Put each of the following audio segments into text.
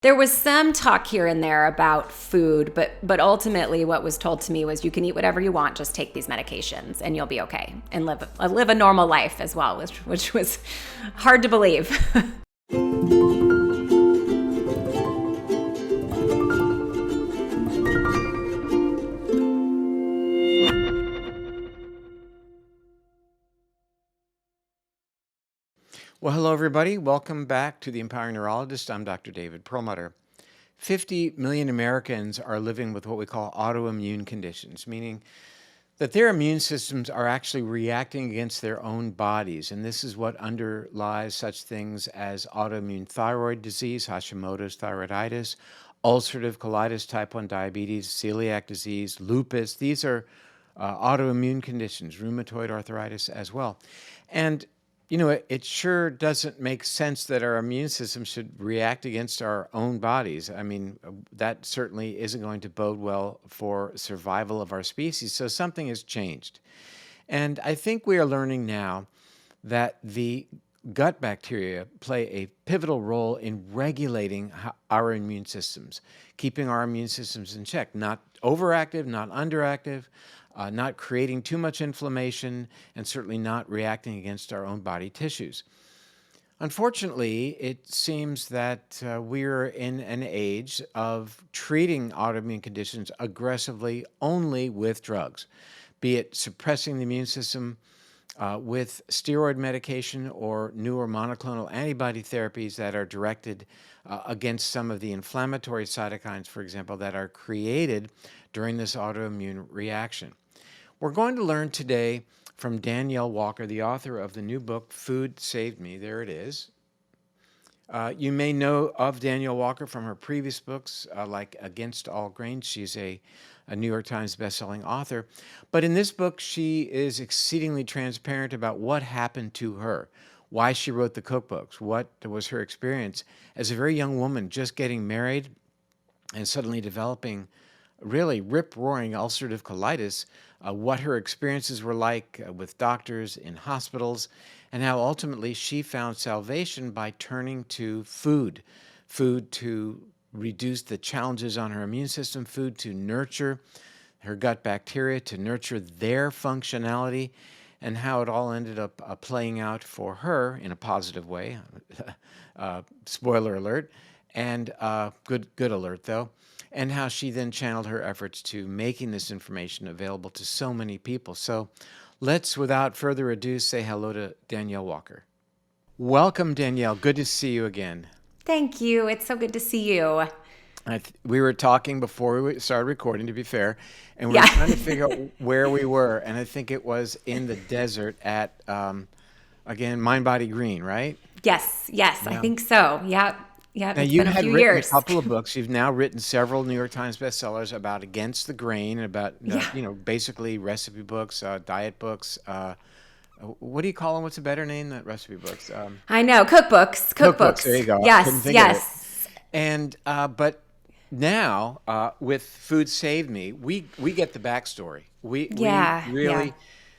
There was some talk here and there about food, but ultimately what was told to me was you can eat whatever you want, just take these medications and you'll be okay and live a normal life as well, which was hard to believe. Well, hello, everybody. Welcome back to the Empowering Neurologist. I'm Dr. David Perlmutter. 50 million Americans are living with what we call autoimmune conditions, meaning that their immune systems are actually reacting against their own bodies. And this is what underlies such things as autoimmune thyroid disease, Hashimoto's thyroiditis, ulcerative colitis, type 1 diabetes, celiac disease, lupus. These are autoimmune conditions, rheumatoid arthritis as well. And it sure doesn't make sense that our immune system should react against our own bodies. I mean, that certainly isn't going to bode well for survival of our species. So something has changed. And I think we are learning now that the gut bacteria play a pivotal role in regulating our immune systems, keeping our immune systems in check, not overactive, not underactive, not creating too much inflammation, and certainly not reacting against our own body tissues. Unfortunately, it seems that we're in an age of treating autoimmune conditions aggressively only with drugs, be it suppressing the immune system with steroid medication or newer monoclonal antibody therapies that are directed against some of the inflammatory cytokines, for example, that are created during this autoimmune reaction. We're going to learn today from Danielle Walker, the author of the new book, Food Saved Me. There it is. You may know of Danielle Walker from her previous books, like Against All Grain. She's a New York Times bestselling author. But in this book, she is exceedingly transparent about what happened to her, why she wrote the cookbooks, what was her experience as a very young woman just getting married and suddenly developing really rip-roaring ulcerative colitis, what her experiences were like with doctors in hospitals, and how ultimately she found salvation by turning to food to reduce the challenges on her immune system, food to nurture her gut bacteria, to nurture their functionality, and how it all ended up playing out for her in a positive way. Spoiler alert, and good alert though. And how she then channeled her efforts to making this information available to so many people. So let's, without further ado, say hello to Danielle Walker. Welcome, Danielle. Good to see you again. Thank you. It's so good to see you. We were talking before we started recording, to be fair, and we were Yeah. trying to figure out where we were. And I think it was in the desert at, again, Mind Body Green, right? Yes, I Yeah. think so. Yep. Now, It's you been a had few written a years. couple of books. You've now written several New York Times bestsellers about Against the Grain, about, Yeah. basically recipe books, diet books. What do you call them? What's a better name than recipe books? I know. Cookbooks. Cookbooks. There Cookbooks. you go. I couldn't Yes, think of it. yes. And but now with Food Saved Me, we get the backstory. We Yeah. really,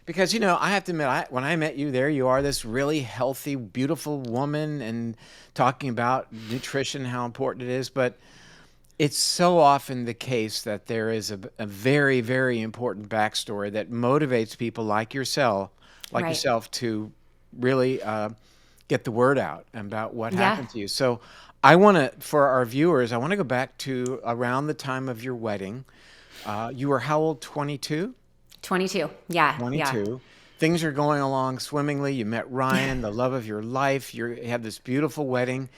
because I have to admit, when I met you, there you are, this really healthy, beautiful woman, and talking about nutrition, how important it is. But it's so often the case that there is a very, very important backstory that motivates people like Right. yourself, to really get the word out about what Yeah. happened to you. So for our viewers, I want to go back to around the time of your wedding. You were how old? 22? 22. Yeah. 22. Things are going along swimmingly. You met Ryan, the love of your life. You have this beautiful wedding,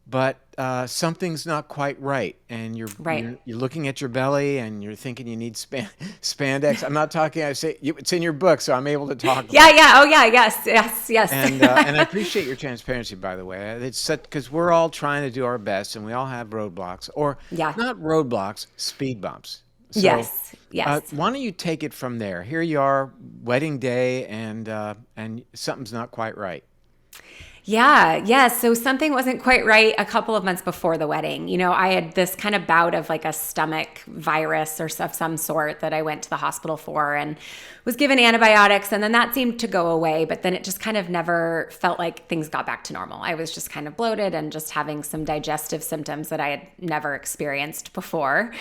but something's not quite right, and you're Right. looking at your belly, and you're thinking you need spandex. I'm not talking. It's in your book, so I'm able to talk about it. Yeah. Oh, yeah. Yes. And I appreciate your transparency, by the way. It's such, because we're all trying to do our best, and we all have roadblocks, or Yeah. not roadblocks, speed bumps. So, Yes. why don't you take it from there? Here you are, wedding day, and something's not quite right. Yeah. So something wasn't quite right a couple of months before the wedding. I had this kind of bout of like a stomach virus or of some sort that I went to the hospital for and was given antibiotics. And then that seemed to go away. But then it just kind of never felt like things got back to normal. I was just kind of bloated and just having some digestive symptoms that I had never experienced before.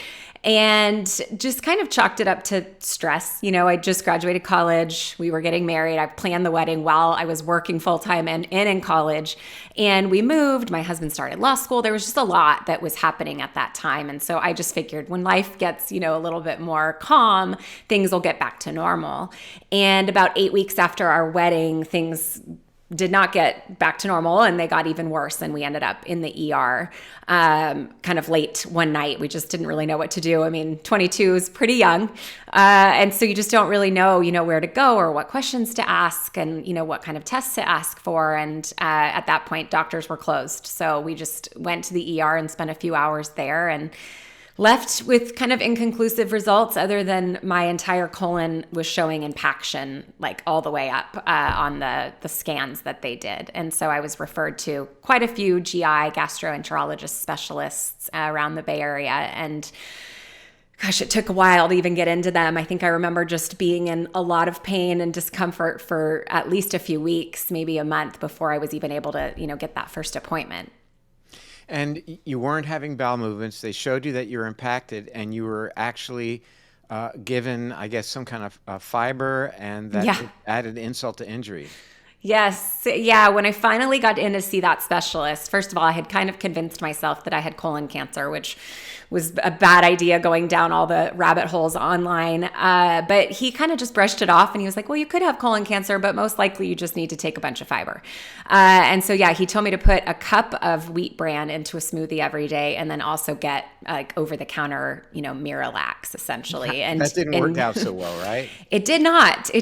And just kind of chalked it up to stress. I just graduated college. We were getting married. I planned the wedding while I was working full time and in college. And we moved. My husband started law school. There was just a lot that was happening at that time. And so I just figured when life gets, a little bit more calm, things will get back to normal. And about 8 weeks after our wedding, things did not get back to normal and they got even worse, and we ended up in the ER kind of late one night. We just didn't really know what to do. I mean, 22 is pretty young, and so you just don't really know where to go or what questions to ask and what kind of tests to ask for. And at that point, doctors were closed, so we just went to the ER and spent a few hours there and left with kind of inconclusive results, other than my entire colon was showing impaction like all the way up on the scans that they did. And so I was referred to quite a few GI gastroenterologist specialists around the Bay Area. And gosh, it took a while to even get into them. I think I remember just being in a lot of pain and discomfort for at least a few weeks, maybe a month, before I was even able to, get that first appointment. And you weren't having bowel movements. They showed you that you were impacted, and you were actually given, I guess, some kind of fiber, and that added insult to injury. Yes. Yeah. When I finally got in to see that specialist, first of all, I had kind of convinced myself that I had colon cancer, which was a bad idea going down all the rabbit holes online. But he kind of just brushed it off and he was like, well, you could have colon cancer, but most likely you just need to take a bunch of fiber. And so, yeah, he told me to put a cup of wheat bran into a smoothie every day and then also get like over the counter, Miralax essentially. And that didn't work out so well, right? It did not.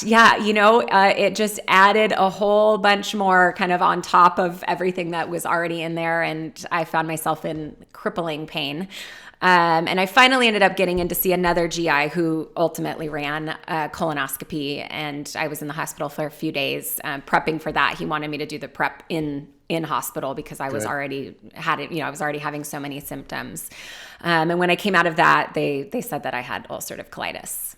Yeah. It just added a whole bunch more kind of on top of everything that was already in there. And I found myself in crippling pain. And I finally ended up getting in to see another GI who ultimately ran a colonoscopy. And I was in the hospital for a few days prepping for that. He wanted me to do the prep in hospital because I was already had it, I was already having so many symptoms. And when I came out of that, they said that I had ulcerative colitis.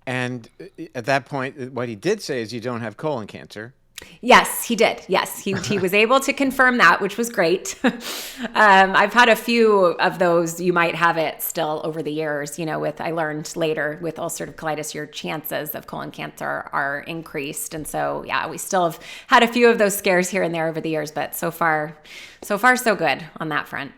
And at that point, what he did say is you don't have colon cancer. Yes, he did. Yes, he was able to confirm that, which was great. I've had a few of those. You might have it still over the years. I learned later with ulcerative colitis, your chances of colon cancer are increased. And so, yeah, we still have had a few of those scares here and there over the years, but so far, so good on that front.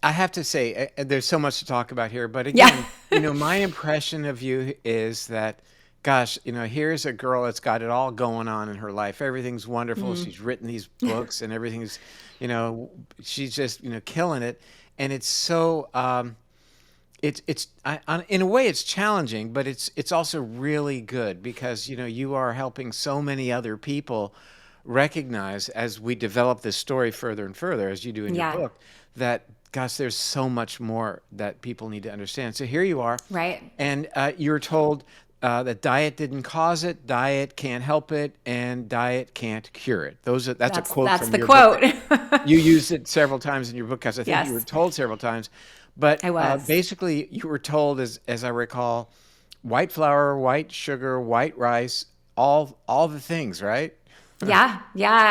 I have to say, there's so much to talk about here, but again, my impression of you is that, gosh, here's a girl that's got it all going on in her life. Everything's wonderful. Mm-hmm. She's written these books and everything's, she's just, killing it. And it's so, in a way it's challenging, but it's also really good because, you are helping so many other people recognize as we develop this story further and further, as you do in your book, that, gosh, there's so much more that people need to understand. So here you are. Right. And you're told that diet didn't cause it, diet can't help it, and diet can't cure it. That's a quote from your book. That's the quote. You used it several times in your book because I think you were told several times. But I was. Basically, you were told, as I recall, white flour, white sugar, white rice, all the things, right? Yeah.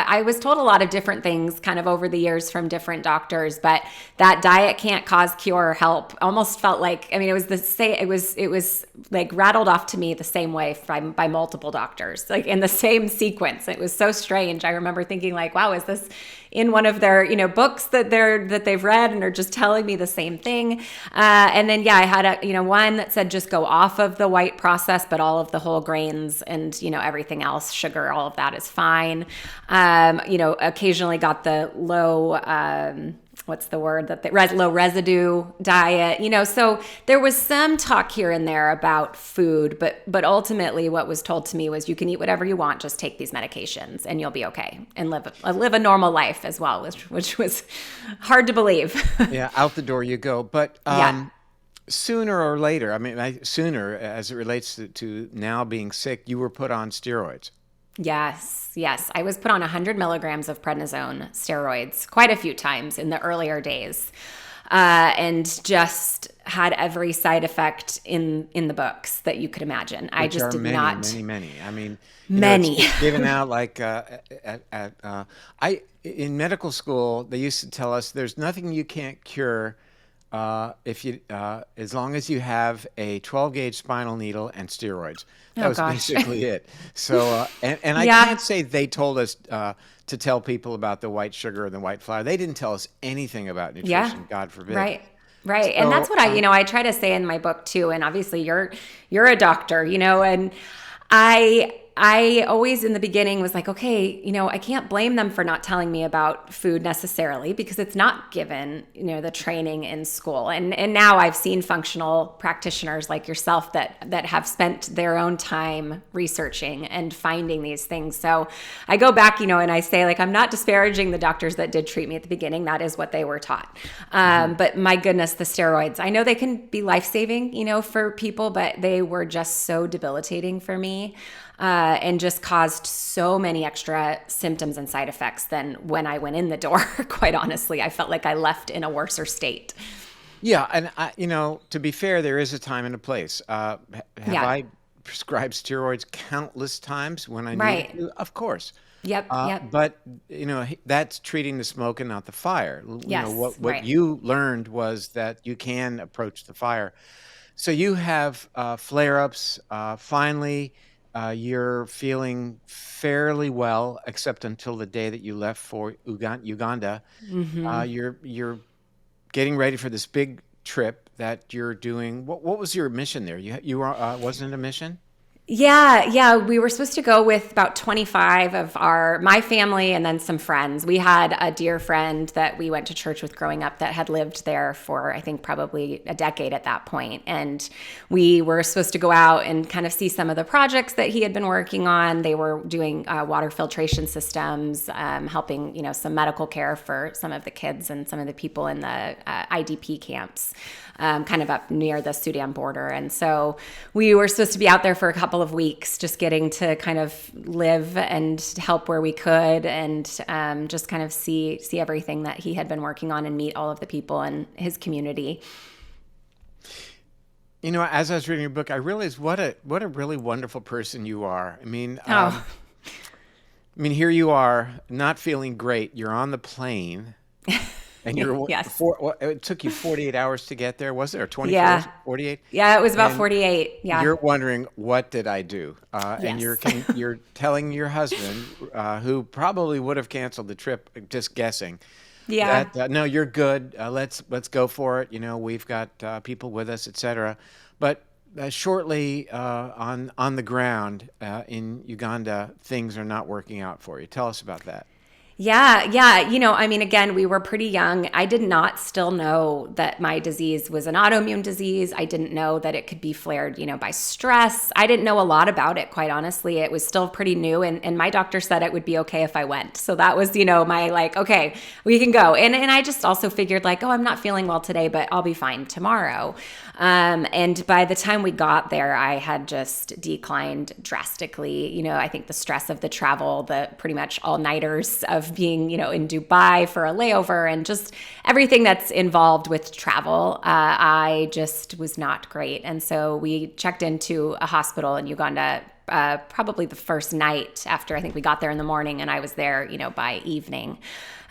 I was told a lot of different things kind of over the years from different doctors, but that diet can't cause, cure, or help almost felt like, it was the same, it was like rattled off to me the same way by multiple doctors, like in the same sequence. It was so strange. I remember thinking like, wow, is this in one of their, books that they've read and are just telling me the same thing? And then, I had one that said just go off of the white process, but all of the whole grains and, everything else, sugar, all of that is fine. Occasionally got the low, low residue diet, so there was some talk here and there about food, but ultimately what was told to me was you can eat whatever you want, just take these medications and you'll be okay and live a normal life as well, which was hard to believe. Yeah. Out the door you go. But, sooner or later, sooner as it relates to now being sick, you were put on steroids. Yes, yes. I was put on 100 milligrams of prednisone steroids quite a few times in the earlier days, and just had every side effect in the books that you could imagine. I Which just are did many, not. many, many. I mean, Many. it's given out like I in medical school they used to tell us there's nothing you can't cure if you as long as you have a 12 gauge spinal needle and steroids. That Oh was gosh. basically it. So and I Yeah. can't say they told us to tell people about the white sugar and the white flour. They didn't tell us anything about Yeah. nutrition, God forbid. Right. Right. And that's So what I try to say in my book too. And obviously you're a doctor, and I always in the beginning was like, okay, I can't blame them for not telling me about food necessarily because it's not given, the training in school. And now I've seen functional practitioners like yourself that have spent their own time researching and finding these things. So I go back, and I say like, I'm not disparaging the doctors that did treat me at the beginning. That is what they were taught. But my goodness, the steroids, I know they can be life-saving, for people, but they were just so debilitating for me. And just caused so many extra symptoms and side effects than when I went in the door. Quite honestly, I felt like I left in a worser state. Yeah, and to be fair, there is a time and a place. Have Yeah. I prescribed steroids countless times when I needed Right. to? Of course. Yep. Yep. But that's treating the smoke and not the fire. Yes. What Right. you learned was that you can approach the fire. So you have flare-ups. Finally, you're feeling fairly well, except until the day that you left for Uganda. Hmm. You're getting ready for this big trip that you're doing. What was your mission there? You were wasn't it a mission? Yeah, yeah, we were supposed to go with about 25 of my family and then some friends. We had a dear friend that we went to church with growing up that had lived there for, I think, probably a decade at that point. And we were supposed to go out and kind of see some of the projects that he had been working on. They were doing water filtration systems, helping, some medical care for some of the kids and some of the people in the IDP camps. Kind of up near the Sudan border. And so we were supposed to be out there for a couple of weeks, just getting to kind of live and help where we could and just kind of see everything that he had been working on and meet all of the people in his community. As I was reading your book, I realized what a really wonderful person you are. Oh, Here you are, not feeling great. You're on the plane. And yes. it took you 48 hours to get there, was it? Or 24, Yeah. 48? Yeah, it was about And 48. Yeah. you're wondering, what did I do? And Yes. you're telling your husband, who probably would have canceled the trip, just guessing, Yeah. that no, you're good. Let's go for it. We've got people with us, etc. But shortly on the ground in Uganda, things are not working out for you. Tell us about that. Yeah, yeah. Again, we were pretty young. I did not still know that my disease was an autoimmune disease. I didn't know that it could be flared, by stress. I didn't know a lot about it, quite honestly. It was still pretty new. And my doctor said it would be okay if I went. So that was, my like, okay, we can go. And I just also figured like, oh, I'm not feeling well today, but I'll be fine tomorrow. And by the time we got there, I had just declined drastically. I think the stress of the travel, the pretty much all-nighters of being, in Dubai for a layover and just everything that's involved with travel, I just was not great. And so we checked into a hospital in Uganda probably the first night after I think we got there in the morning, and I was there, by evening.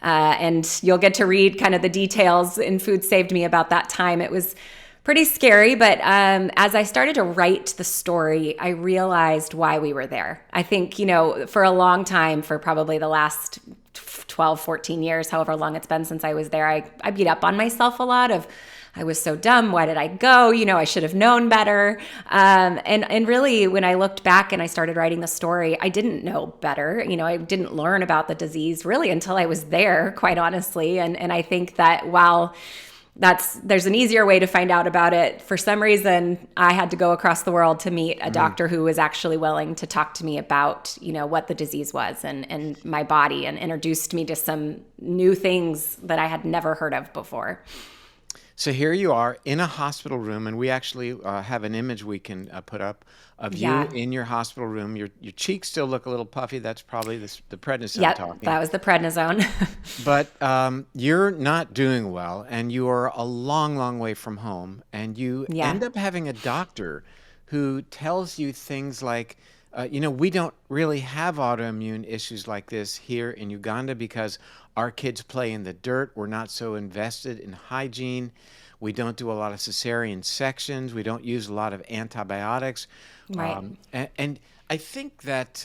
And you'll get to read kind of the details in Food Saved Me about that time. It was pretty scary, but as I started to write the story, I realized why we were there. I think, for a long time, for probably the last 12, 14 years, however long it's been since I was there, I beat up on myself a lot of, I was so dumb. Why did I go? I should have known better. And really, when I looked back and I started writing the story, I didn't know better. I didn't learn about the disease really until I was there, quite honestly. And I think that while there's an easier way to find out about it, for some reason, I had to go across the world to meet a doctor who was actually willing to talk to me about, what the disease was and my body, and introduced me to some new things that I had never heard of before. So here you are in a hospital room, and we actually have an image we can put up of you Yeah. in your hospital room. Your cheeks still look a little puffy. That's probably the prednisone Yep. talking. That was the prednisone. But you're not doing well, and you are a long, long way from home, and you Yeah. end up having a doctor who tells you things like, we don't really have autoimmune issues like this here in Uganda because our kids play in the dirt. We're not so invested in hygiene. We don't do a lot of cesarean sections. We don't use a lot of antibiotics. Right. And I think that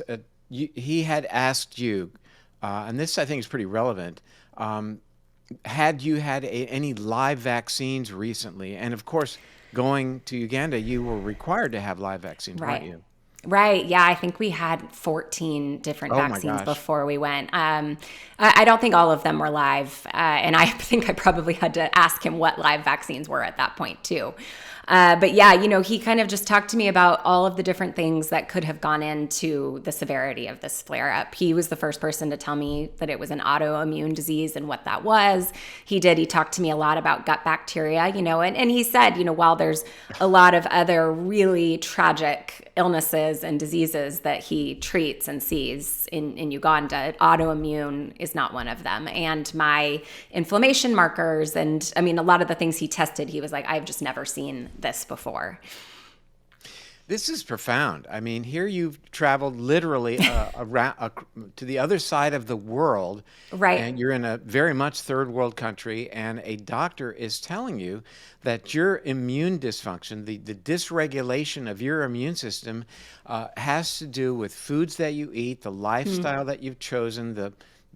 he had asked you, and this I think is pretty relevant. Had you had any live vaccines recently? And of course, going to Uganda, you were required to have live vaccines, weren't Right. you? Right. Yeah. I think we had 14 different Oh my vaccines gosh. before we went. I don't think all of them were live. And I think I probably had to ask him what live vaccines were at that point, too. But yeah, he kind of just talked to me about all of the different things that could have gone into the severity of this flare up. He was the first person to tell me that it was an autoimmune disease and what that was. He talked to me a lot about gut bacteria, and he said, while there's a lot of other really tragic illnesses and diseases that he treats and sees in Uganda, autoimmune is not one of them. And my inflammation markers, and I mean, a lot of the things he tested, he was like, I've just never seen this before. This is profound. I mean, here you've traveled literally around to the other side of the world, Right. and you're in a very much third world country, and a doctor is telling you that your immune dysfunction, the dysregulation of your immune system, has to do with foods that you eat, the lifestyle that you've chosen, the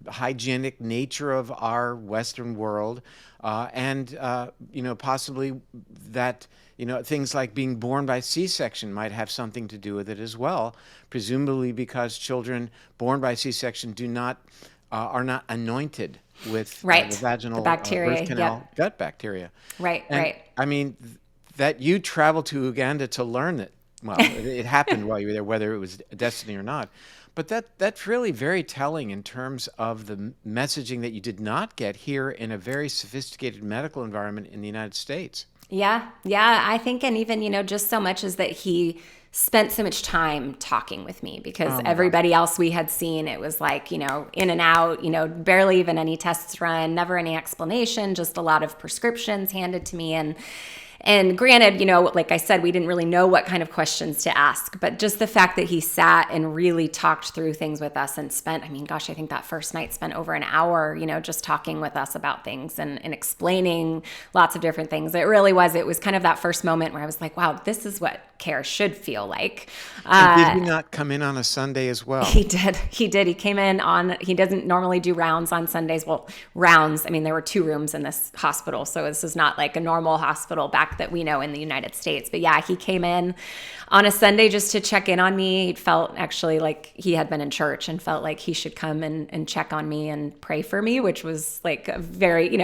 hygienic nature of our Western world, and possibly that things like being born by C-section might have something to do with it as well. Presumably because children born by C-section are not anointed with the Right. The vaginal bacteria. birth canal Yep. gut bacteria. Right. And Right. I mean that you traveled to Uganda to learn that. Well, it happened while you were there, whether it was destiny or not. But that's really very telling in terms of the messaging that you did not get here in a very sophisticated medical environment in the United States. Yeah. Yeah. I think, and even, just so much is that he spent so much time talking with me because Oh my gosh. everybody else we had seen, it was like, in and out, barely even any tests run, never any explanation, just a lot of prescriptions handed to me. And granted, like I said, we didn't really know what kind of questions to ask, but just the fact that he sat and really talked through things with us and spent, I mean, gosh, I think that first night spent over an hour, just talking with us about things and explaining lots of different things. It was kind of that first moment where I was like, wow, this is what care should feel like. And did he not come in on a Sunday as well? He did. He came in he doesn't normally do rounds on Sundays. Well, rounds, I mean, there were 2 rooms in this hospital. So this is not like a normal hospital back that we know in the United States. But yeah, he came in on a Sunday just to check in on me. He felt actually like he had been in church and felt like he should come and check on me and pray for me, which was like a very,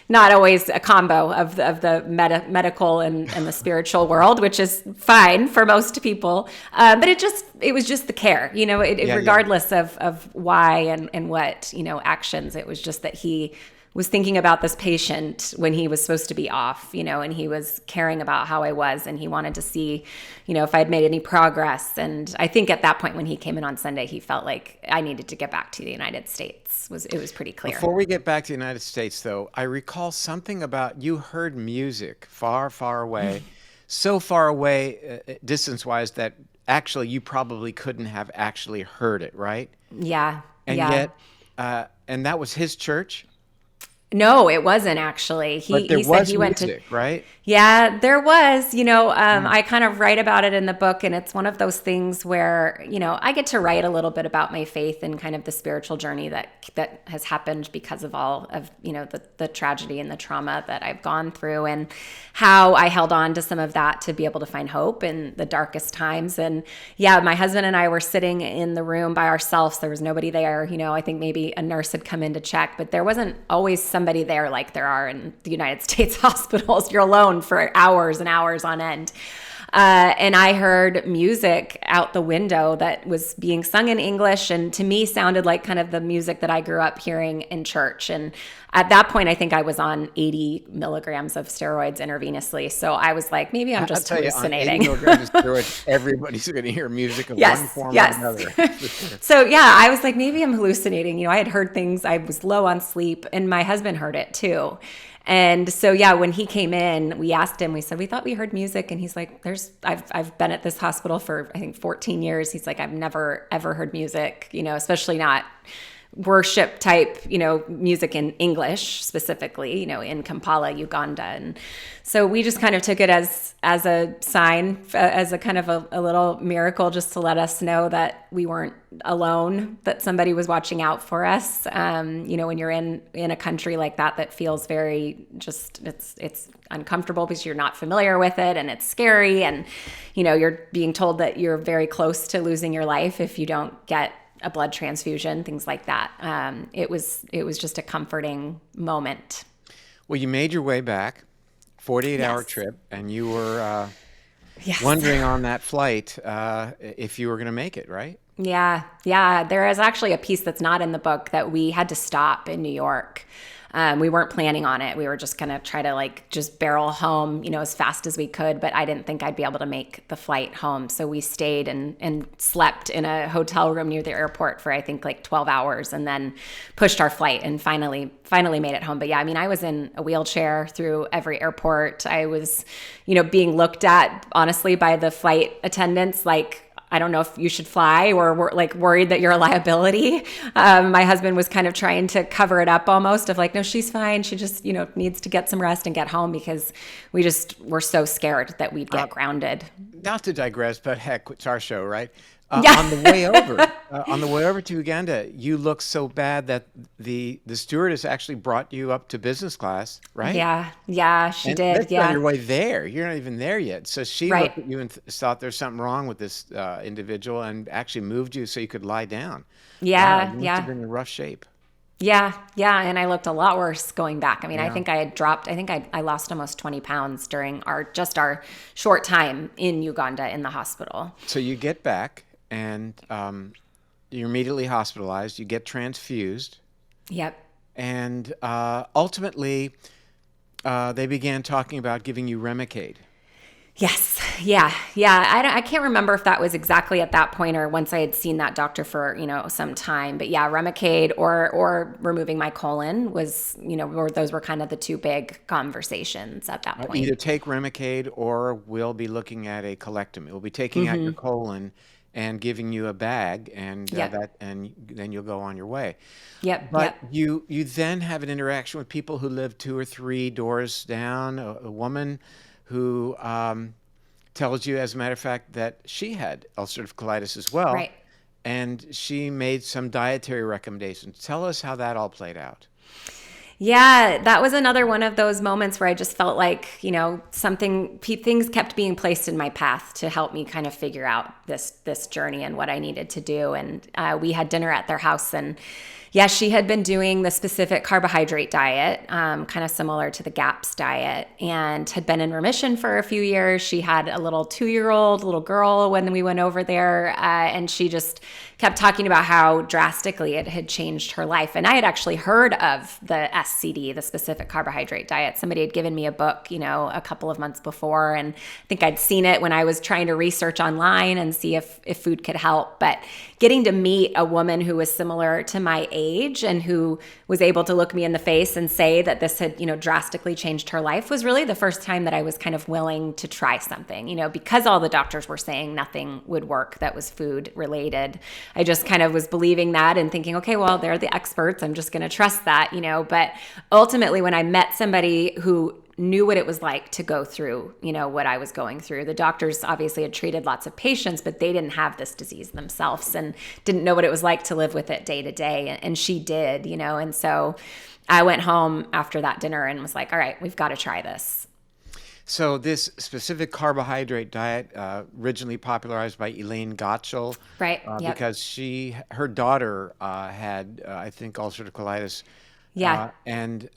not always a combo of the medical and the spiritual world, which is fine for most people. But it was just the care, regardless of why and what, actions. It was just that he was thinking about this patient when he was supposed to be off, and he was caring about how I was, and he wanted to see, if I had made any progress. And I think at that point when he came in on Sunday, he felt like I needed to get back to the United States. It was pretty clear. Before we get back to the United States, though, I recall something about you heard music far, far away, so far away distance-wise that actually you probably couldn't have actually heard it, right? Yeah. And yeah. yet, and that was his church? No, it wasn't actually. But there he said was he went music, to. right? Yeah, there was. I kind of write about it in the book, and it's one of those things where I get to write a little bit about my faith and kind of the spiritual journey that has happened because of all of the tragedy and the trauma that I've gone through, and how I held on to some of that to be able to find hope in the darkest times. And yeah, my husband and I were sitting in the room by ourselves. There was nobody there. I think maybe a nurse had come in to check, but there wasn't always somebody there like there are in the United States hospitals. You're alone for hours and hours on end. And I heard music out the window that was being sung in English, and to me sounded like kind of the music that I grew up hearing in church. And At that point, I think I was on 80 milligrams of steroids intravenously. So I was like, maybe I'm I'll just tell you, on 80 hallucinating. milligrams of steroids, everybody's going to hear music of one Yes, form or yes. another. For sure. So yeah, I was like, maybe I'm hallucinating. I had heard things, I was low on sleep, and my husband heard it too. And so yeah, when he came in, we asked him, we said, we thought we heard music. And he's like, I've been at this hospital for, I think, 14 years. He's like, I've never, ever heard music, especially not worship type, music in English specifically, in Kampala, Uganda. And so we just kind of took it as a sign, as a kind of a little miracle, just to let us know that we weren't alone, that somebody was watching out for us. When you're in a country like that feels very just, it's uncomfortable because you're not familiar with it, and it's scary. And, you're being told that you're very close to losing your life if you don't get a blood transfusion, things like that. It was just a comforting moment. Well, you made your way back, 48-hour Yes. trip, and you were Yes. wondering on that flight if you were going to make it, right? Yeah. There is actually a piece that's not in the book that we had to stop in New York. We weren't planning on it. We were just going to try to just barrel home, as fast as we could. But I didn't think I'd be able to make the flight home. So we stayed and slept in a hotel room near the airport for, I think, 12 hours, and then pushed our flight and finally made it home. But yeah, I was in a wheelchair through every airport. I was, being looked at, honestly, by the flight attendants I don't know if you should fly, or we're worried that you're a liability. My husband was kind of trying to cover it up almost, of no, she's fine. She just, needs to get some rest and get home, because we just were so scared that we'd get grounded. Not to digress, but heck, it's our show, right? Yeah. On the way over to Uganda, you looked so bad that the stewardess actually brought you up to business class, right? Yeah, she And did. that's Yeah. on your way there. You're not even there yet. So she Right. looked at you and thought there's something wrong with this individual, and actually moved you so you could lie down. Yeah, Wow, you must yeah. have been in rough shape. Yeah. And I looked a lot worse going back. I Yeah. think I had dropped, I lost almost 20 pounds during our short time in Uganda in the hospital. So you get back, and you're immediately hospitalized. You get transfused, Yep. and ultimately they began talking about giving you Remicade. Yes. Yeah. I can't remember if that was exactly at that point or once I had seen that doctor for, some time. But yeah, Remicade or removing my colon was, those were kind of the two big conversations at that point. Either take Remicade, or we'll be looking at a colectomy. We'll be taking out your colon and giving you a bag, and Yep. and then you'll go on your way. Yep. But you then have an interaction with people who live 2 or 3 doors down. A woman who tells you, as a matter of fact, that she had ulcerative colitis as well. Right. And she made some dietary recommendations. Tell us how that all played out. Yeah, that was another one of those moments where I just felt like, things kept being placed in my path to help me kind of figure out this journey and what I needed to do. And we had dinner at their house, and yeah, she had been doing the specific carbohydrate diet, kind of similar to the GAPS diet, and had been in remission for a few years. She had a little 2-year-old little girl when we went over there, and she just kept talking about how drastically it had changed her life. And I had actually heard of the SCD, the specific carbohydrate diet. Somebody had given me a book, a couple of months before, and I think I'd seen it when I was trying to research online and see if food could help. But getting to meet a woman who was similar to my age and who was able to look me in the face and say that this had, drastically changed her life was really the first time that I was kind of willing to try something, because all the doctors were saying nothing would work that was food related. I just kind of was believing that and thinking, okay, well, they're the experts. I'm just going to trust that, But ultimately, when I met somebody who knew what it was like to go through, what I was going through. The doctors obviously had treated lots of patients, but they didn't have this disease themselves and didn't know what it was like to live with it day to day. And she did, and so I went home after that dinner and was like, all right, we've got to try this. So this specific carbohydrate diet, originally popularized by Elaine Gottschall, Right. Yep. because her daughter had, I think, ulcerative colitis. Yeah. And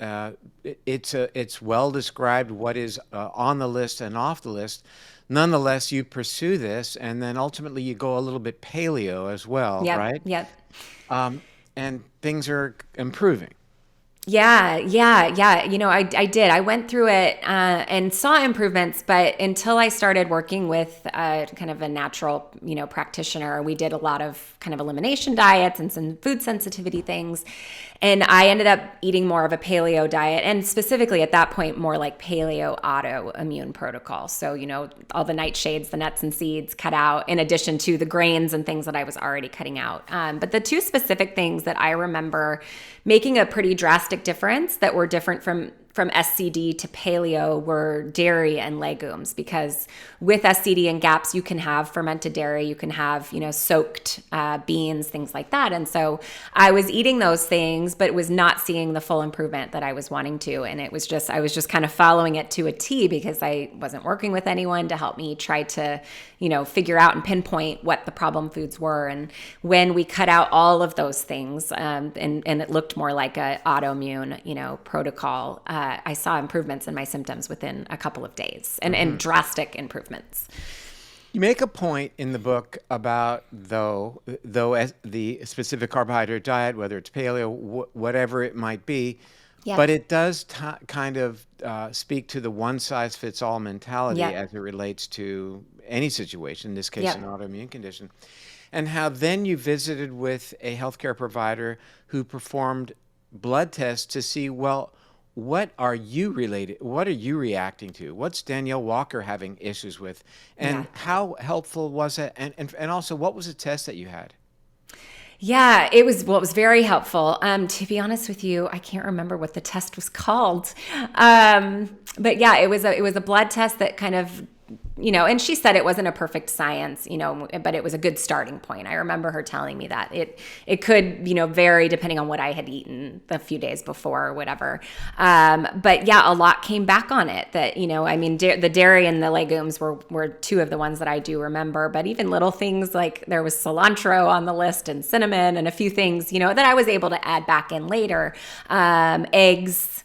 it's well described what is on the list and off the list. Nonetheless, you pursue this, and then ultimately you go a little bit paleo as well, Yep. right? Yep. And things are improving. Yeah. I did. I went through it and saw improvements, but until I started working with kind of a natural, practitioner, we did a lot of kind of elimination diets and some food sensitivity things. And I ended up eating more of a paleo diet, and specifically at that point, more like paleo autoimmune protocol. So, all the nightshades, the nuts and seeds cut out, in addition to the grains and things that I was already cutting out. But the two specific things that I remember making a pretty drastic difference that were different from SCD to paleo were dairy and legumes, because with SCD and GAPS, you can have fermented dairy, you can have, soaked beans, things like that. And so I was eating those things, but was not seeing the full improvement that I was wanting to. And I was just kind of following it to a T, because I wasn't working with anyone to help me try to, figure out and pinpoint what the problem foods were. And when we cut out all of those things, and it looked more like a autoimmune, protocol, I saw improvements in my symptoms within a couple of days, and drastic improvements. You make a point in the book about though as the specific carbohydrate diet, whether it's paleo, whatever it might be, Yeah. but it does kind of speak to the one-size-fits-all mentality Yeah. as it relates to any situation, in this case, Yeah. an autoimmune condition, and how then you visited with a healthcare provider who performed blood tests to see, well, what are you reacting to? What's Danielle Walker having issues with? And Yeah. how helpful was it? And also, what was the test that you had? Yeah, it was very helpful. To be honest with you, I can't remember what the test was called. But yeah, it was a blood test that kind of, and she said it wasn't a perfect science, but it was a good starting point. I remember her telling me that it could, vary depending on what I had eaten the few days before or whatever. But yeah, a lot came back on it that, the dairy and the legumes were two of the ones that I do remember, but even little things like there was cilantro on the list and cinnamon and a few things, that I was able to add back in later. Eggs,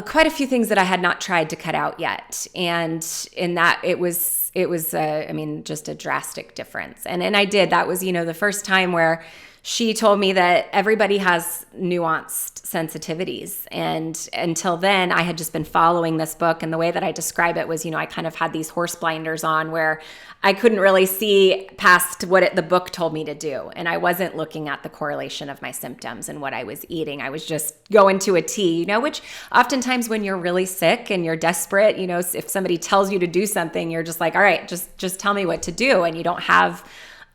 quite a few things that I had not tried to cut out yet. And in that it was just a drastic difference. And I did, that was, the first time where she told me that everybody has nuanced sensitivities. And until then, I had just been following this book. And the way that I describe it was, I kind of had these horse blinders on where I couldn't really see past what the book told me to do. And I wasn't looking at the correlation of my symptoms and what I was eating. I was just going to a T, which oftentimes when you're really sick and you're desperate, if somebody tells you to do something, you're just like, all right, just tell me what to do. And you don't have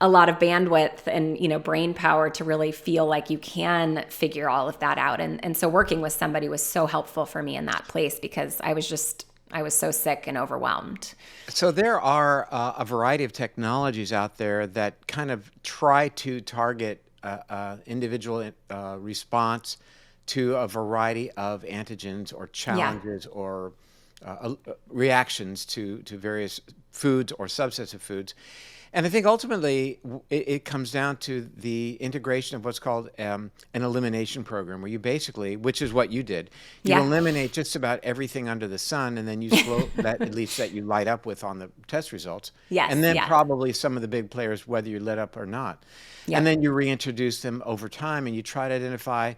a lot of bandwidth and, brain power to really feel like you can figure all of that out. And so working with somebody was so helpful for me in that place, because I was so sick and overwhelmed. So there are a variety of technologies out there that kind of try to target individual response to a variety of antigens or challenges or reactions to various foods or subsets of foods. And I think ultimately it comes down to the integration of what's called an elimination program, where you basically, which is what you did, you eliminate just about everything under the sun, and then you that at least that you light up with on the test results. Yes, and then probably some of the big players, whether you lit up or not. And then you reintroduce them over time, and you try to identify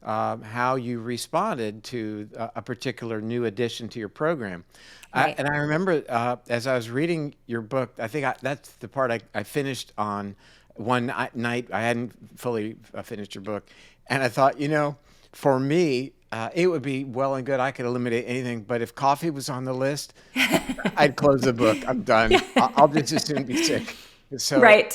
how you responded to a particular new addition to your program. Right. And I remember as I was reading your book, I think that's the part I finished on one night. I hadn't fully finished your book. And I thought, for me, it would be well and good. I could eliminate anything. But if coffee was on the list, I'd close the book. I'm done. I'll just as soon be sick. So, right.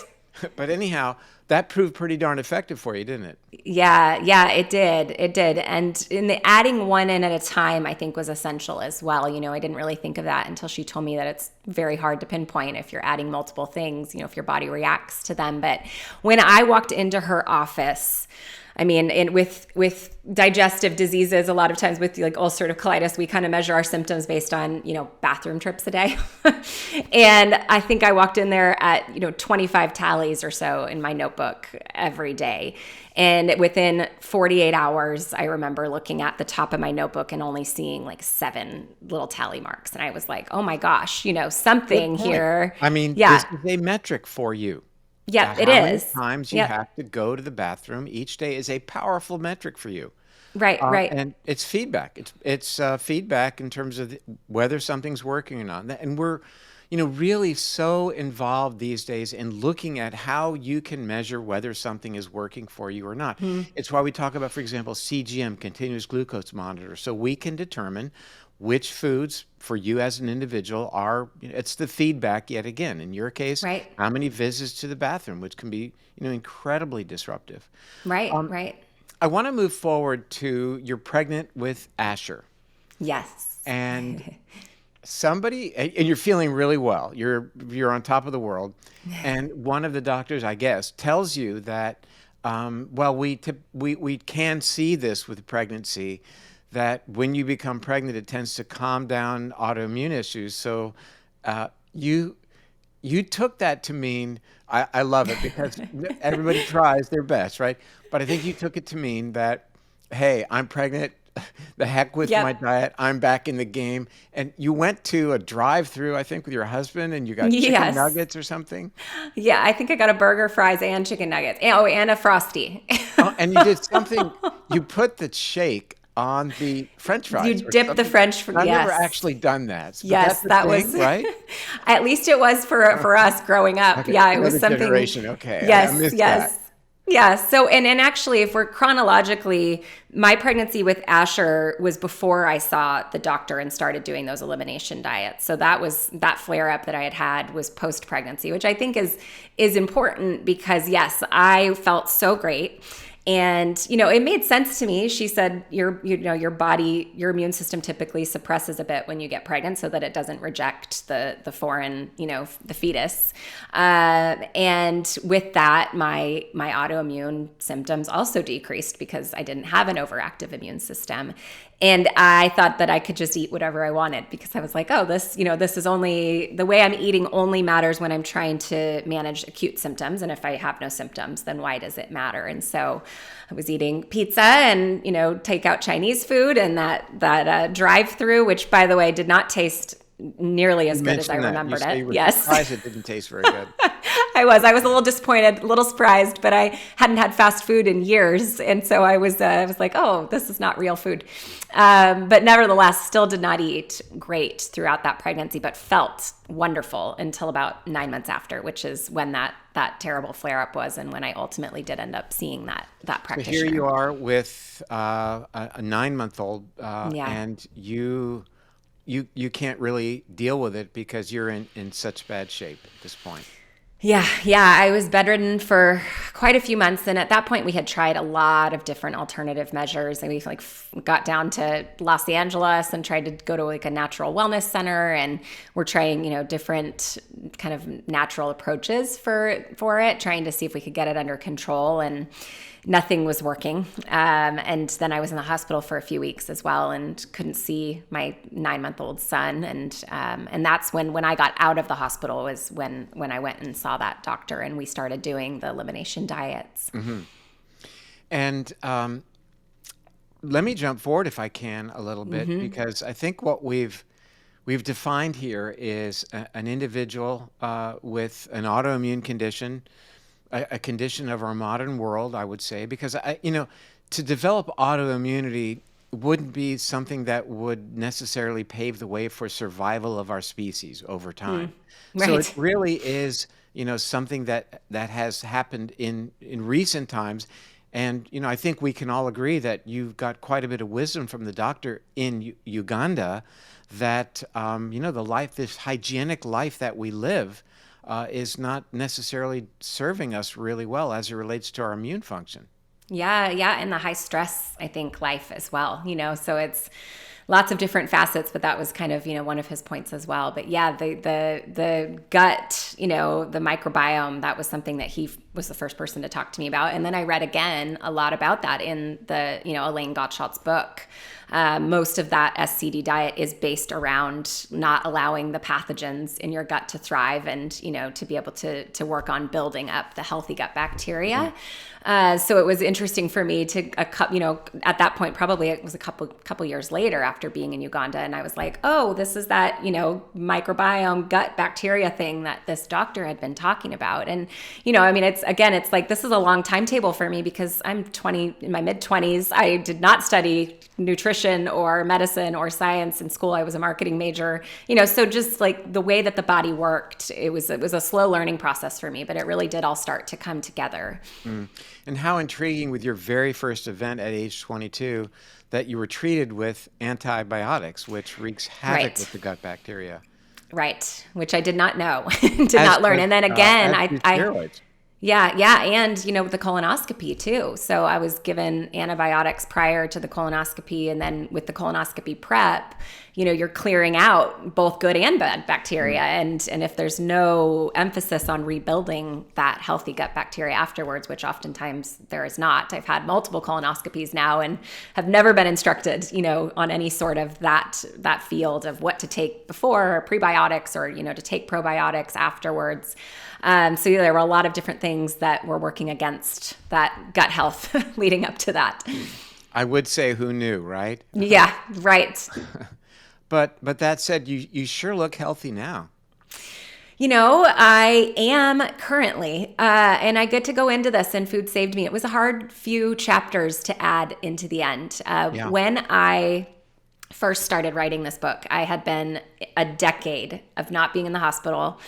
But anyhow, that proved pretty darn effective for you, didn't it? Yeah, it did. And in the adding one in at a time, I think was essential as well. I didn't really think of that until she told me that it's very hard to pinpoint if you're adding multiple things, if your body reacts to them. But when I walked into her office, with digestive diseases, a lot of times with like ulcerative colitis, we kind of measure our symptoms based on, bathroom trips a day. And I think I walked in there at, 25 tallies or so in my notebook every day. And within 48 hours, I remember looking at the top of my notebook and only seeing like 7 little tally marks. And I was like, oh my gosh, something here. This is a metric for you. Yeah, it How is. many times you have to go to the bathroom each day is a powerful metric for you. Right. And it's feedback. It's feedback in terms of whether something's working or not. And we're, really so involved these days in looking at how you can measure whether something is working for you or not. It's why we talk about, for example, CGM, continuous glucose monitor, so we can determine which foods for you as an individual are, it's the feedback yet again. In your case, Right. how many visits to the bathroom, which can be, incredibly disruptive. Right. I want to move forward to you're pregnant with Asher, Yes. and and you're feeling really well. You're on top of the world, and one of the doctors, I guess, tells you that, well, we can see this with pregnancy, that when you become pregnant, it tends to calm down autoimmune issues. So, you took that to mean, I love it because everybody tries their best, right? But I think you took it to mean that, hey, I'm pregnant. The heck with my Yep. diet. I'm back in the game. And you went to a drive-through, I think, with your husband, and you got chicken Yes. nuggets or something. Yeah, I think I got a burger, fries, and chicken nuggets. And a Frosty. Oh, and you did something. You put the shake on the French You fries or dip the something. French And I've never yes. actually done that, but Yes, that's a that thing, was right? at least it was for us growing up. Okay, Yeah, it was another something. generation. Okay, I Yes, missed yes. that. Yeah. So, and actually, if we're chronologically, my pregnancy with Asher was before I saw the doctor and started doing those elimination diets. So that flare up that I had was post pregnancy, which I think is important because yes, I felt so great. And, it made sense to me. She said, your body, your immune system typically suppresses a bit when you get pregnant so that it doesn't reject the foreign, the fetus. And with that, my autoimmune symptoms also decreased because I didn't have an overactive immune system. And I thought that I could just eat whatever I wanted because I was like, oh, this is only the way I'm eating only matters when I'm trying to manage acute symptoms. And if I have no symptoms, then why does it matter? And so I was eating pizza and, takeout Chinese food and that drive-through, which by the way, did not taste nearly as You good as I mentioned that. You remembered say it. you were Yes. surprised it didn't taste very good. I was a little disappointed, a little surprised, but I hadn't had fast food in years. And so I was like, oh, this is not real food. But nevertheless, still did not eat great throughout that pregnancy, but felt wonderful until about 9 months after, which is when that terrible flare up was. And when I ultimately did end up seeing that So practitioner. here you are with a 9-month-old, Yeah. and you can't really deal with it because you're in such bad shape at this point. Yeah. I was bedridden for quite a few months. And at that point, we had tried a lot of different alternative measures. And we got down to Los Angeles and tried to go to a natural wellness center. And we're trying, different kind of natural approaches for it, trying to see if we could get it under control. And nothing was working. And then I was in the hospital for a few weeks as well and couldn't see my 9-month-old son. And that's when I got out of the hospital was when I went and saw that doctor and we started doing the elimination diets. Mm-hmm. And let me jump forward if I can a little bit, because I think what we've defined here is an individual with an autoimmune condition, a condition of our modern world, I would say, because to develop autoimmunity wouldn't be something that would necessarily pave the way for survival of our species over time. So Right. it really is, something that has happened in recent times. And, I think we can all agree that you've got quite a bit of wisdom from the doctor in Uganda that, this hygienic life that we live is not necessarily serving us really well as it relates to our immune function. Yeah. And the high stress, I think, life as well, so it's lots of different facets, but that was kind of, one of his points as well. But yeah, the gut, the microbiome, that was something that he was the first person to talk to me about. And then I read again a lot about that in the, Elaine Gottschalk's book, Most of that SCD diet is based around not allowing the pathogens in your gut to thrive and, to be able to work on building up the healthy gut bacteria. So it was interesting for me to, at that point, probably it was a couple years later after being in Uganda. And I was like, oh, this is that, microbiome gut bacteria thing that this doctor had been talking about. And, it's like, this is a long timetable for me because I'm in my mid 20s. I did not study nutrition or medicine or science in school. I was a marketing major, so just like the way that the body worked, it was a slow learning process for me, but it really did all start to come together. And how intriguing with your very first event at age 22 that you were treated with antibiotics, which wreaks havoc with the gut bacteria. Right, which I did not know, not learn. And then again, steroids. Yeah. And, with the colonoscopy too. So I was given antibiotics prior to the colonoscopy. And then with the colonoscopy prep, you're clearing out both good and bad bacteria. And if there's no emphasis on rebuilding that healthy gut bacteria afterwards, which oftentimes there is not. I've had multiple colonoscopies now and have never been instructed, on any sort of that field of what to take before, or prebiotics, or, to take probiotics afterwards. So there were a lot of different things that were working against that gut health leading up to that. I would say who knew, right? Yeah, right. But that said, you sure look healthy now. I am currently, and I get to go into this, and food saved me. It was a hard few chapters to add into the end. When I first started writing this book, I had been a decade of not being in the hospital,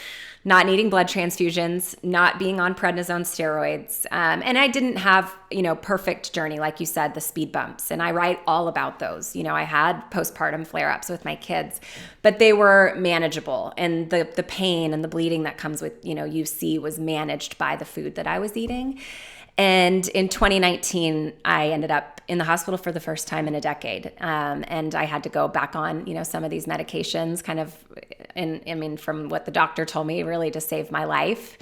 not needing blood transfusions, not being on prednisone steroids. And I didn't have, perfect journey, like you said, the speed bumps. And I write all about those. I had postpartum flare-ups with my kids, but they were manageable. And the pain and the bleeding that comes with, UC was managed by the food that I was eating. And in 2019, I ended up in the hospital for the first time in a decade. And I had to go back on, some of these medications from what the doctor told me, really to save my life.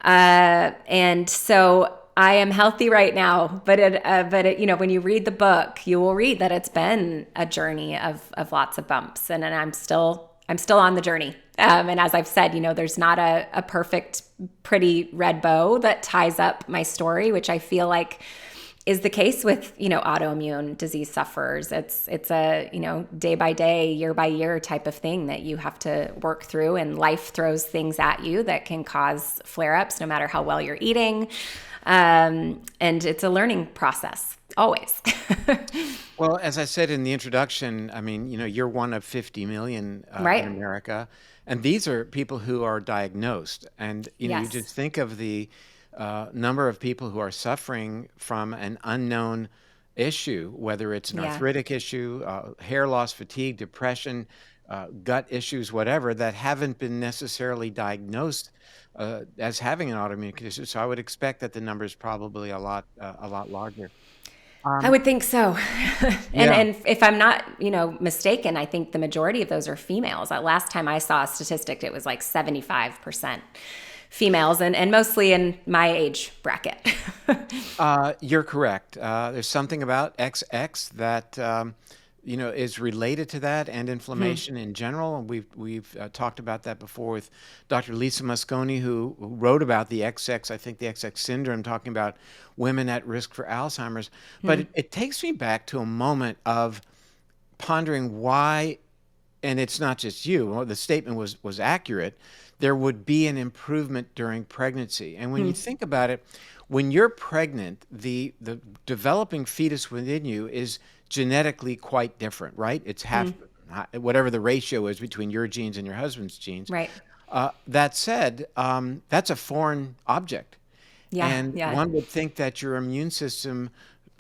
And so I am healthy right now, but when you read the book, you will read that it's been a journey of lots of bumps, and I'm still on the journey. And as I've said, there's not a perfect, pretty red bow that ties up my story, which I feel like is the case with, autoimmune disease sufferers. It's a, day by day, year by year type of thing that you have to work through, and life throws things at you that can cause flare-ups no matter how well you're eating. And it's a learning process, always. Well, as I said in the introduction, you're one of 50 million right. in America. And these are people who are diagnosed. And, Yes. you just think of the number of people who are suffering from an unknown issue, whether it's an arthritic issue, hair loss, fatigue, depression, gut issues, whatever, that haven't been necessarily diagnosed as having an autoimmune condition. So I would expect that the number is probably a lot larger. I would think so. And if I'm not, mistaken, I think the majority of those are females. Last time I saw a statistic, it was like 75% females, and mostly in my age bracket. You're correct. There's something about XX that is related to that, and inflammation in general. And we've talked about that before with Dr. Lisa Mosconi, who wrote about the XX, I think the XX syndrome, talking about women at risk for Alzheimer's. But it takes me back to a moment of pondering why, and it's not just you, well, the statement was accurate, there would be an improvement during pregnancy. And when you think about it, when you're pregnant, the developing fetus within you is genetically quite different, right? It's half, whatever the ratio is between your genes and your husband's genes. Right. That said, that's a foreign object. Yeah. And one would think that your immune system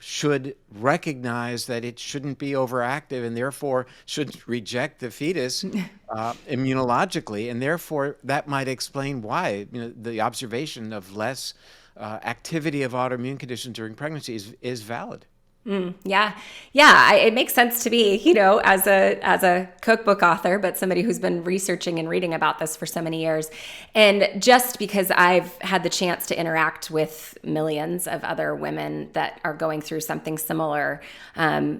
should recognize that it shouldn't be overactive and therefore should reject the fetus immunologically. And therefore, that might explain why the observation of less activity of autoimmune conditions during pregnancy is valid. Yeah. Yeah. It makes sense to me, as a cookbook author, but somebody who's been researching and reading about this for so many years. And just because I've had the chance to interact with millions of other women that are going through something similar,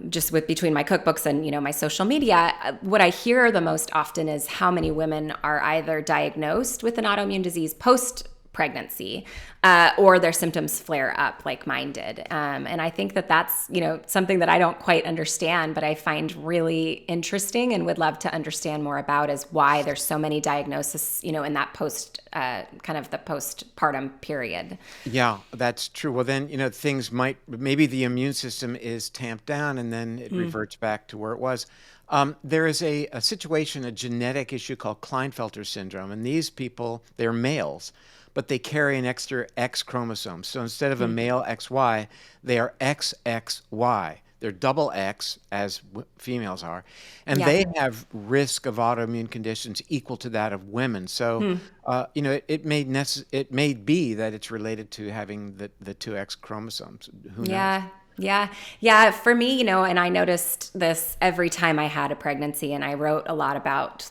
just with between my cookbooks and, my social media, what I hear the most often is how many women are either diagnosed with an autoimmune disease post pregnancy, or their symptoms flare up like mine did. And I think that that's, something that I don't quite understand, but I find really interesting and would love to understand more about is why there's so many diagnoses, in that kind of the postpartum period. Yeah, that's true. Well, then, things maybe the immune system is tamped down and then it reverts back to where it was. There is a situation, a genetic issue called Klinefelter syndrome. And these people, they're males, but they carry an extra X chromosome. So instead of a male XY, they are XXY. They're double X, as females are. And Yeah. they have risk of autoimmune conditions equal to that of women. So, it may be that it's related to having the two X chromosomes. Who knows? Yeah. Yeah. Yeah. For me, and I noticed this every time I had a pregnancy, and I wrote a lot about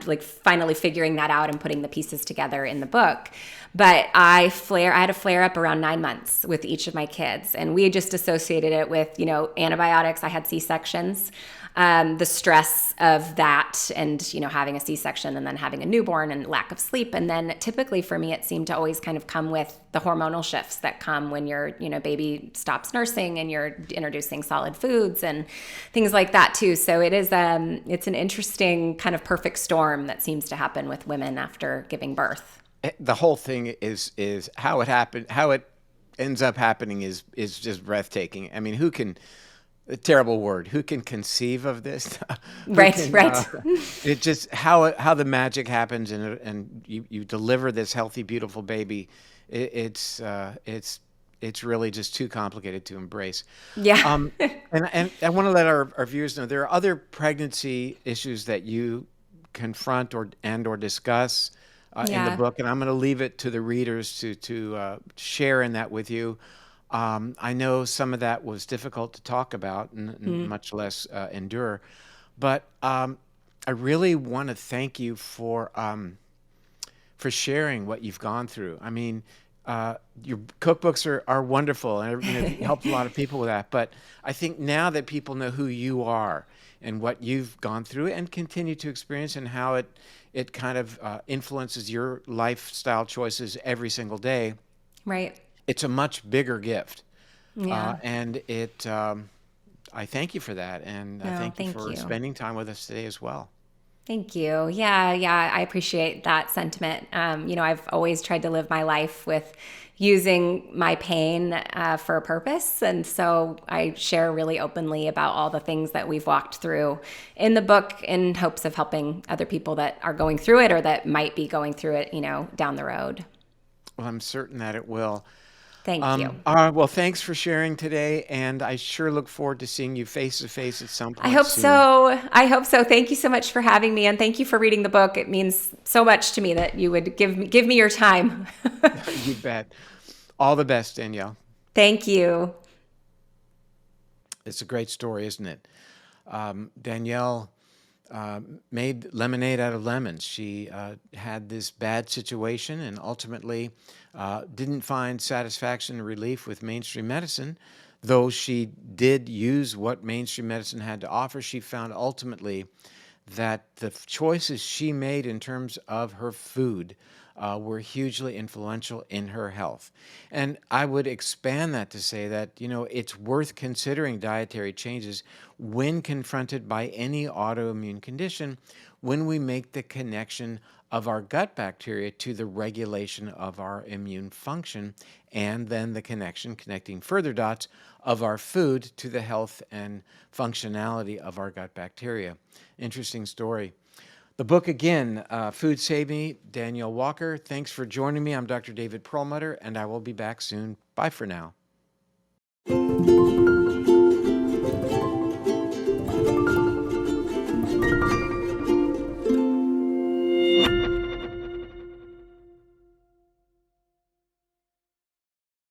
like finally figuring that out and putting the pieces together in the book. But I had a flare up around 9 months with each of my kids. And we just associated it with, antibiotics. I had C-sections, the stress of that and, having a C-section and then having a newborn and lack of sleep. And then typically for me, it seemed to always kind of come with the hormonal shifts that come when your, baby stops nursing and you're introducing solid foods and things like that too. So it's an interesting kind of perfect storm that seems to happen with women after giving birth. The whole thing is how it happened, how it ends up happening is just breathtaking. I mean, a terrible word, who can conceive of this? Right, right. It just how the magic happens and you deliver this healthy, beautiful baby. It's really just too complicated to embrace. Yeah. And I want to let our viewers know there are other pregnancy issues that you confront or discuss in the Yeah. book, and I'm going to leave it to the readers to share in that with you. I know some of that was difficult to talk about, and much less endure, but I really want to thank you for sharing what you've gone through. I mean, your cookbooks are wonderful, and you helped a lot of people with that. But I think now that people know who you are and what you've gone through and continue to experience, and how it kind of influences your lifestyle choices every single day, Right. it's a much bigger gift. Yeah. And I thank you for that, and I No, thank you thank for you. spending time with us today as well. Thank you. Yeah, yeah, I appreciate that sentiment. I've always tried to live my life with using my pain for a purpose. And so I share really openly about all the things that we've walked through in the book in hopes of helping other people that are going through it or that might be going through it, down the road. Well, I'm certain that it will. Thank you. All right, well, thanks for sharing today, and I sure look forward to seeing you face to face at some I point hope soon. so. I hope so. Thank you so much for having me, and thank you for reading the book. It means so much to me that you would give me your time. You bet. All the best, Danielle. Thank you. It's a great story, isn't it? Danielle made lemonade out of lemons. She had this bad situation and ultimately didn't find satisfaction and relief with mainstream medicine. Though she did use what mainstream medicine had to offer, she found ultimately that the choices she made in terms of her food were hugely influential in her health. And I would expand that to say that, it's worth considering dietary changes when confronted by any autoimmune condition when we make the connection of our gut bacteria to the regulation of our immune function, and then the connecting further dots of our food to the health and functionality of our gut bacteria. Interesting story. The book again, Food Saved Me, Danielle Walker. Thanks for joining me. I'm Dr. David Perlmutter, and I will be back soon. Bye for now.